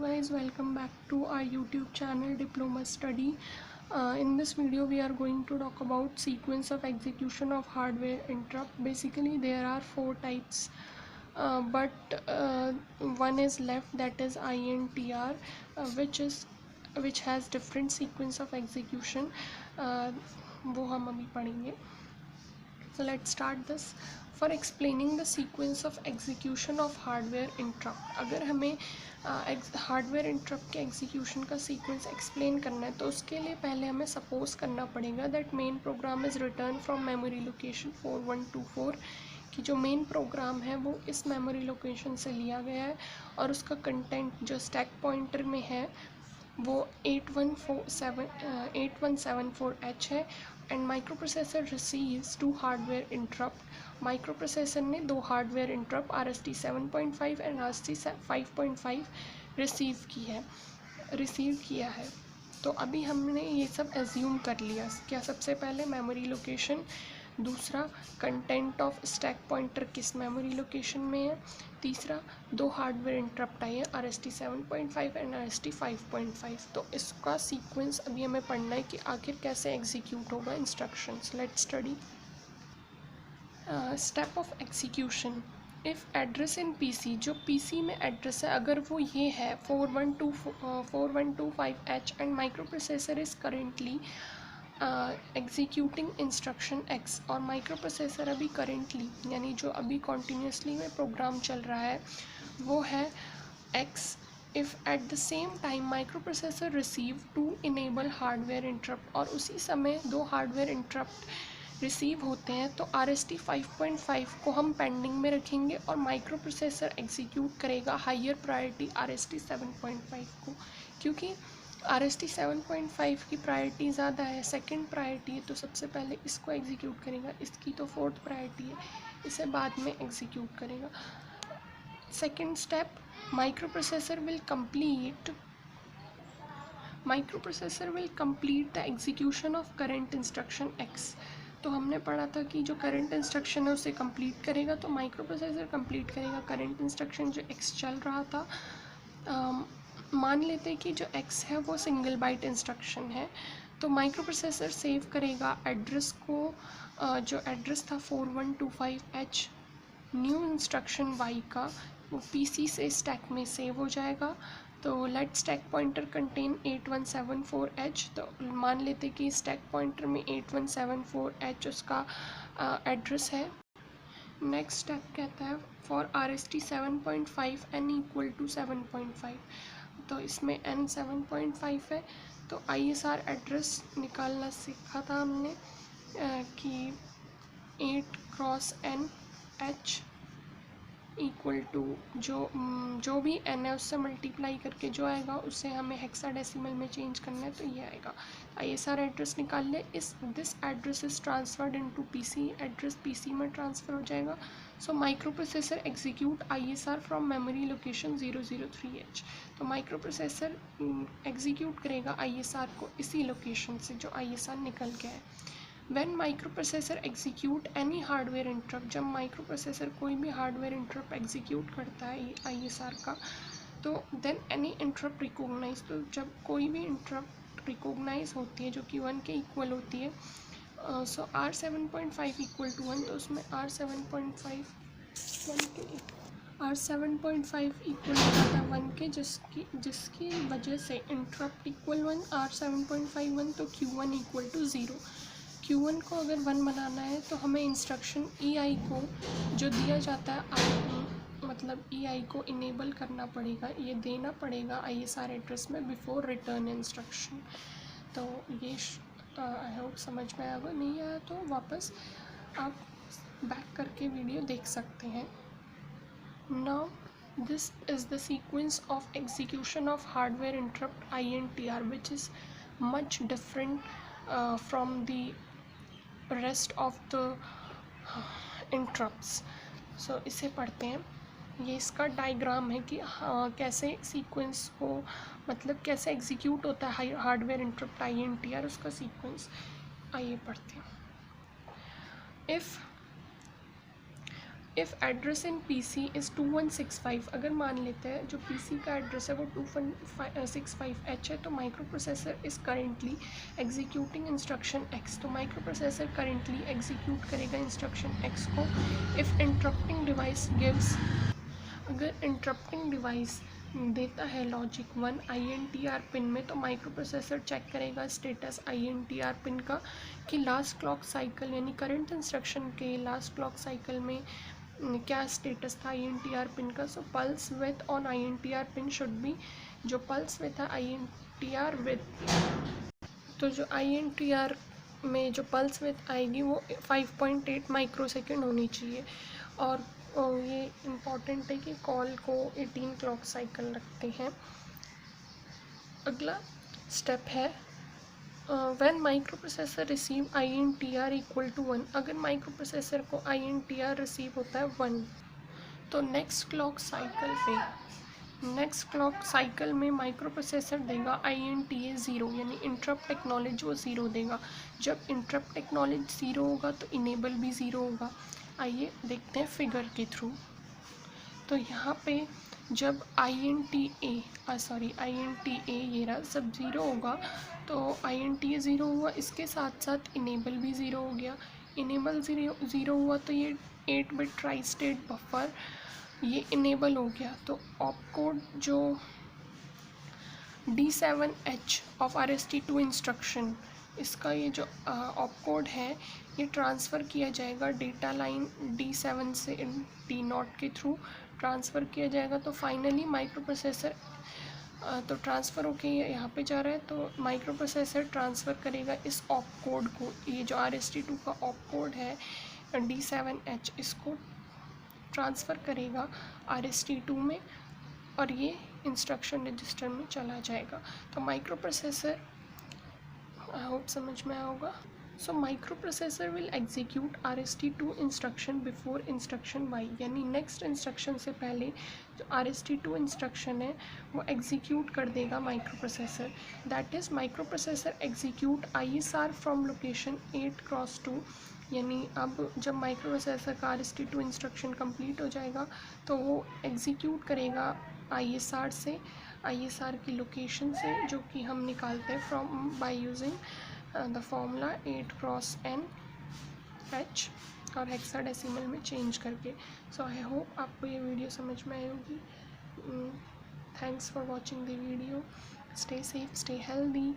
guys, welcome back to our YouTube channel Diploma Study. In this video we are going to talk about sequence of execution of hardware interrupt. Basically there are four types, but one is left, that is INTR, which has different sequence of execution. वो हम अभी पढ़ेंगे. So let's start this. For explaining the sequence of execution of hardware interrupt, अगर हमें hardware interrupt के execution का sequence explain करना है तो उसके लिए पहले हमें सपोज करना पड़ेगा that main program is return from memory location 4124, कि जो मेन प्रोग्राम है वो इस मेमोरी लोकेशन से लिया गया है और उसका कंटेंट जो स्टैक पॉइंटर में है वो 8174H है. And micro processor receives two hardware interrupt. Micro processor ने दो hardware interrupt RST 7.5 and RST 5.5 receive किया है. तो अभी हमने ये सब एज्यूम कर लिया. क्या सबसे पहले मेमोरी लोकेशन, दूसरा कंटेंट ऑफ स्टैक पॉइंटर किस मेमोरी लोकेशन में है, तीसरा दो हार्डवेयर इंटरप्ट आई है RST 7.5 एंड RST 5.5. तो इसका सीक्वेंस अभी हमें पढ़ना है कि आखिर कैसे एग्जीक्यूट होगा instructions. Let's study. Step of execution. If address in PC, जो PC में एड्रेस है अगर वो ये है 4125H and micro processor is currently executing instruction X, और माइक्रो प्रोसेसर अभी करेंटली यानी जो अभी कॉन्टीन्यूसली में प्रोग्राम चल रहा है वो है X. If at the same time micro processor receive two enable hardware interrupt, और उसी समय दो हार्डवेयर इंटरप्ट रिसीव होते हैं तो RST 5.5 को हम पेंडिंग में रखेंगे और माइक्रो प्रोसेसर एग्जीक्यूट करेगा हायर प्रायोरिटी RST 7.5 को, क्योंकि RST 7.5 की प्रायोरिटी ज़्यादा है, सेकंड प्रायोरिटी है, तो सबसे पहले इसको एग्जीक्यूट करेगा. इसकी तो फोर्थ प्रायोरिटी है, इसे बाद में एग्जीक्यूट करेगा. Second step, micro processor will complete the execution of current instruction X. तो हमने पढ़ा था कि जो करंट इंस्ट्रक्शन है उसे कंप्लीट करेगा, तो माइक्रो प्रोसेसर कंप्लीट करेगा करंट इंस्ट्रक्शन जो X चल रहा था. मान लेते हैं कि जो X है वो सिंगल बाइट इंस्ट्रक्शन है, तो माइक्रो प्रोसेसर सेव करेगा एड्रेस को, जो एड्रेस था 4125H. न्यू इंस्ट्रक्शन Y का वो PC से स्टैक में सेव हो जाएगा. तो late stack pointer contain 8174H. तो मान लेते कि स्टैक पॉइंटर में 8174H उसका एड्रेस है. नेक्स्ट स्टेप कहता है for RST 7.5 n equal to 7.5. तो इसमें n 7.5 है, तो ISR एड्रेस निकालना सीखा था हमने कि 8x(n)H इक्वल टू जो भी n है उससे मल्टीप्लाई करके जो आएगा उसे हमें हेक्साडेसिमल में चेंज करना है, तो ये आएगा. ISR एड्रेस निकाल ले. This address is transferred into PC. Address PC में ट्रांसफ़र हो जाएगा. So micro processor execute ISR from memory location 003H. तो माइक्रो प्रोसेसर एग्जीक्यूट करेगा ISR को इसी लोकेशन से जो ISR निकल गया है. When micro processor execute any hardware interrupt, जब माइक्रो प्रोसेसर कोई भी हार्डवेयर इंटरप्ट एग्जीक्यूट करता है ISR का, तो देन एनी इंटरप्ट रिकॉग्नाइज, तो जब कोई भी इंटरप्ट रिकॉग्नाइज होती है जो कि 1 के इक्वल होती है, सो R 7.5 इक्वल टू 1, तो उसमें R 7.5 इक्वल हो जाता है 1 के, जिसकी वजह से इंटरप्ट इक्वल 1, R 7.5 1, तो Q1 इक्वल टू 0. Q1 को अगर 1 बनाना है तो हमें इंस्ट्रक्शन EI को जो दिया जाता है मतलब EI को इनेबल करना पड़ेगा, ये देना पड़ेगा ISR एड्रेस में बिफोर रिटर्न इंस्ट्रक्शन. तो ये आई होप समझ में आया. अगर नहीं आया तो वापस आप बैक करके वीडियो देख सकते हैं. Now this is the sequence of execution of hardware interrupt INTR which is much different from the rest of the interrupts. So इसे पढ़ते हैं. ये इसका डायग्राम है कि कैसे सीक्वेंस को मतलब कैसे एग्जीक्यूट होता है हार्डवेयर इंटरप्ट INTR, उसका सीक्वेंस. आइए पढ़ते हैं. If address in PC is 2165, अगर मान लेते हैं जो पीसी का एड्रेस है वो 2165H है, तो microprocessor is currently executing instruction X. तो माइक्रो प्रोसेसर करेंटली एग्जीक्यूट करेगा इंस्ट्रक्शन एक्स को। इफ़ इंटरप्टिंग डिवाइस गिव्स, अगर इंटरप्टिंग डिवाइस देता है लॉजिक 1 INTR पिन में, तो माइक्रो प्रोसेसर चेक करेगा स्टेटस INTR पिन का कि लास्ट क्लॉक साइकिल यानी करंट इंस्ट्रक्शन के लास्ट क्लॉक साइकिल में क्या स्टेटस था INTR पिन का। So pulse width on INTR pin should be, जो पल्स विथ है INTR विथ, तो जो INTR में जो पल्स विथ आएगी वो 5.8 माइक्रोसेकंड होनी चाहिए। और ये इम्पॉर्टेंट है कि कॉल को 18 क्लॉक साइकिल रखते हैं। अगला स्टेप है when micro processor receive INTR equal to 1, अगर माइक्रो प्रोसेसर को INTR रिसीव होता है 1, तो नेक्स्ट क्लॉक साइकिल में माइक्रो प्रोसेसर देगा INTA 0 यानी इंटरप्ट एक्नॉलेज वो 0 देगा। जब इंटरप्ट एक्नॉलेज 0 होगा तो इनेबल भी 0 होगा। आइए देखते हैं फिगर के थ्रू। तो यहाँ पे जब INTA ये रहा, सब 0 होगा तो INTA 0 हुआ, इसके साथ साथ इनेबल भी 0 हो गया। इनेबल 0 हुआ तो ये 8 बिट ट्राई स्टेट बफर ये इनेबल हो गया। तो ऑपकोड जो D7H ऑफ RST2 इंस्ट्रक्शन, इसका ये जो ऑपकोड है ये ट्रांसफ़र किया जाएगा डेटा लाइन D7 से D0 के थ्रू ट्रांसफ़र किया जाएगा। तो फाइनली माइक्रो प्रोसेसर तो ट्रांसफ़र होके यहाँ पे जा रहा है, तो माइक्रो प्रोसेसर ट्रांसफ़र करेगा इस ऑपकोड को, ये जो RST2 का ऑपकोड है D7H, इसको ट्रांसफ़र करेगा RST2 में और ये इंस्ट्रक्शन रजिस्टर में चला जाएगा। तो माइक्रो प्रोसेसर आई होप समझ में आया होगा। So micro processor will execute RST2 instruction before instruction Y, यानी नेक्स्ट इंस्ट्रक्शन से पहले जो RST2 इंस्ट्रक्शन है वो एग्जीक्यूट कर देगा micro processor. That is micro processor execute ISR from location 8x2, यानी अब जब माइक्रो प्रोसेसर का RST2 इंस्ट्रक्शन कंप्लीट हो जाएगा तो वो एग्जीक्यूट करेगा ISR से, ISR की लोकेशन से, जो कि हम निकालते हैं from by using the formula 8x(n) H और हेक्साडेसिमल में चेंज करके। सो आई होप आपको ये वीडियो समझ में आई होगी। Thanks for watching the video. Stay safe, stay healthy.